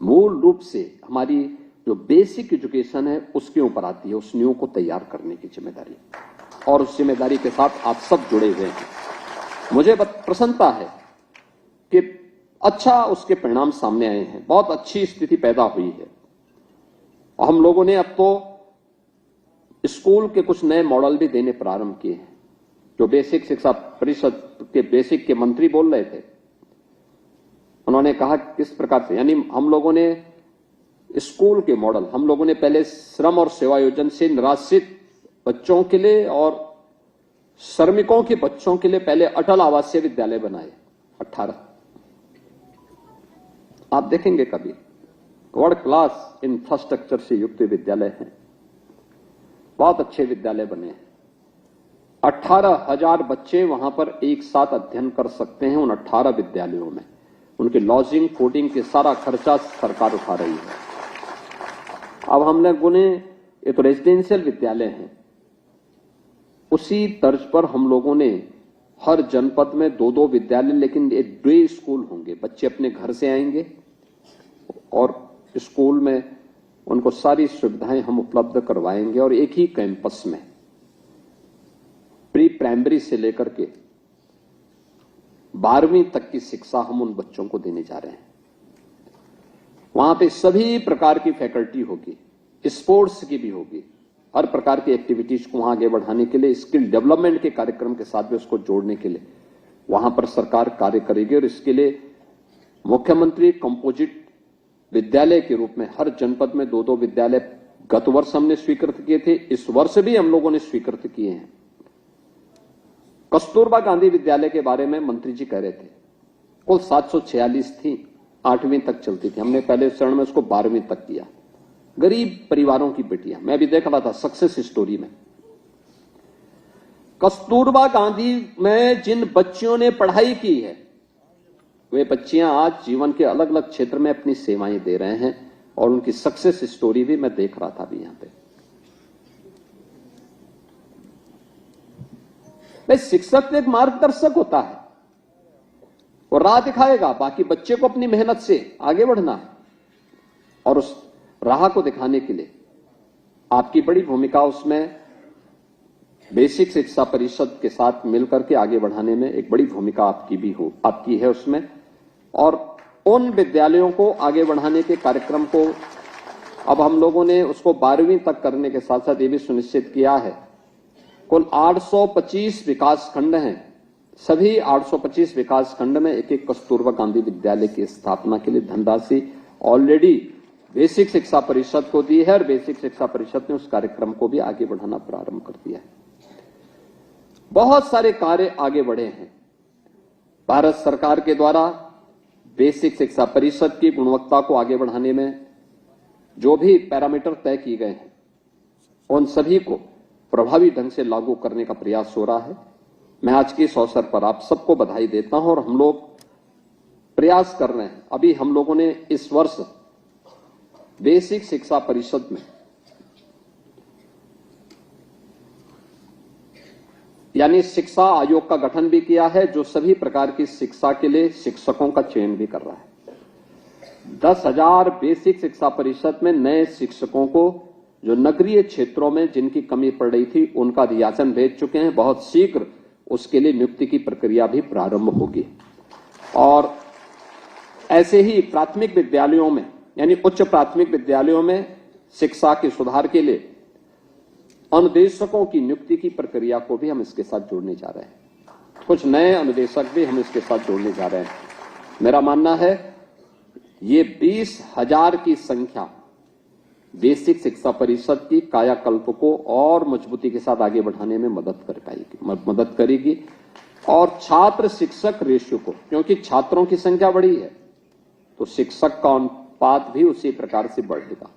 मूल रूप से हमारी जो बेसिक एजुकेशन है उसके ऊपर आती है, उस नींव को तैयार करने की जिम्मेदारी, और उस जिम्मेदारी के साथ आप सब जुड़े हुए हैं। मुझे प्रसन्नता है कि अच्छा उसके परिणाम सामने आए हैं, बहुत अच्छी स्थिति पैदा हुई है। हम लोगों ने अब तो स्कूल के कुछ नए मॉडल भी देने प्रारंभ किए हैं। जो बेसिक शिक्षा परिषद के बेसिक के मंत्री बोल रहे थे, उन्होंने कहा किस प्रकार से, यानी हम लोगों ने स्कूल के मॉडल, हम लोगों ने पहले श्रम और सेवा योजना से निराश्रित बच्चों के लिए और श्रमिकों के बच्चों के लिए पहले अटल आवासीय विद्यालय बनाए 18। आप देखेंगे कभी वर्ल्ड क्लास इंफ्रास्ट्रक्चर से युक्त विद्यालय हैं, बहुत अच्छे विद्यालय बने हैं। 18,000 बच्चे वहां पर एक साथ अध्ययन कर सकते हैं उन 18 विद्यालयों में। उनके लॉजिंग फूडिंग के सारा खर्चा सरकार उठा रही है। अब हम लोगों ने, ये तो रेजिडेंशियल विद्यालय हैं, उसी तर्ज पर हम लोगों ने हर जनपद में 2-2 विद्यालय, लेकिन ये डे स्कूल होंगे। बच्चे अपने घर से आएंगे और स्कूल में उनको सारी सुविधाएं हम उपलब्ध करवाएंगे, और एक ही कैंपस में प्री प्राइमरी से लेकर के 12वीं तक की शिक्षा हम उन बच्चों को देने जा रहे हैं। वहां पे सभी प्रकार की फैकल्टी होगी, स्पोर्ट्स की भी होगी, हर प्रकार की एक्टिविटीज को वहां आगे बढ़ाने के लिए, स्किल डेवलपमेंट के कार्यक्रम के साथ भी उसको जोड़ने के लिए वहां पर सरकार कार्य करेगी। और इसके लिए मुख्यमंत्री कंपोजिट विद्यालय के रूप में हर जनपद में 2-2 विद्यालय गत वर्ष हमने स्वीकृत किए थे, इस वर्ष भी हम लोगों ने स्वीकृत किए हैं। कस्तूरबा गांधी विद्यालय के बारे में मंत्री जी कह रहे थे, कुल 746 थी, 8वीं तक चलती थी। हमने पहले चरण में उसको 12वीं तक किया। गरीब परिवारों की बेटियां, मैं भी देख रहा था सक्सेस स्टोरी में, कस्तूरबा गांधी में जिन बच्चियों ने पढ़ाई की है, वे बच्चियां आज जीवन के अलग अलग क्षेत्र में अपनी सेवाएं दे रहे हैं, और उनकी सक्सेस स्टोरी भी मैं देख रहा था अभी यहां पे। भाई, शिक्षक एक मार्गदर्शक होता है, वो राह दिखाएगा, बाकी बच्चे को अपनी मेहनत से आगे बढ़ना है, और उस राह को दिखाने के लिए आपकी बड़ी भूमिका, उसमें बेसिक शिक्षा परिषद के साथ मिलकर के आगे बढ़ाने में एक बड़ी भूमिका आपकी है उसमें। और उन विद्यालयों को आगे बढ़ाने के कार्यक्रम को अब हम लोगों ने उसको 12वीं तक करने के साथ साथ ये भी सुनिश्चित किया है, कुल 825 विकास खंड हैं, सभी 825 विकास खंड में एक कस्तूरबा गांधी विद्यालय की स्थापना के लिए धनराशि ऑलरेडी बेसिक शिक्षा परिषद को दी है, और बेसिक शिक्षा परिषद ने उस कार्यक्रम को भी आगे बढ़ाना प्रारंभ कर दिया है। बहुत सारे कार्य आगे बढ़े हैं। भारत सरकार के द्वारा बेसिक शिक्षा परिषद की गुणवत्ता को आगे बढ़ाने में जो भी पैरामीटर तय किए गए हैं, उन सभी को प्रभावी ढंग से लागू करने का प्रयास हो रहा है। मैं आज के इस अवसर पर आप सबको बधाई देता हूं, और हम लोग प्रयास कर रहे हैं। अभी हम लोगों ने इस वर्ष बेसिक शिक्षा परिषद में, यानी शिक्षा आयोग का गठन भी किया है, जो सभी प्रकार की शिक्षा के लिए शिक्षकों का चयन भी कर रहा है। 10,000 बेसिक शिक्षा परिषद में नए शिक्षकों को, जो नगरीय क्षेत्रों में जिनकी कमी पड़ रही थी, उनका रियाजन भेज चुके हैं। बहुत शीघ्र उसके लिए नियुक्ति की प्रक्रिया भी प्रारंभ होगी। और ऐसे ही प्राथमिक विद्यालयों में, यानी उच्च प्राथमिक विद्यालयों में शिक्षा के सुधार के लिए अनुदेशकों की नियुक्ति की प्रक्रिया को भी हम इसके साथ जोड़ने जा रहे हैं। कुछ नए अनुदेशक भी हम इसके साथ जोड़ने जा रहे हैं। मेरा मानना है ये 20,000 की संख्या बेसिक शिक्षा परिषद की कायाकल्प को और मजबूती के साथ आगे बढ़ाने में मदद करेगी। और छात्र शिक्षक रेशियो को, क्योंकि छात्रों की संख्या बढ़ी है, तो शिक्षक का अनुपात भी उसी प्रकार से बढ़ेगा।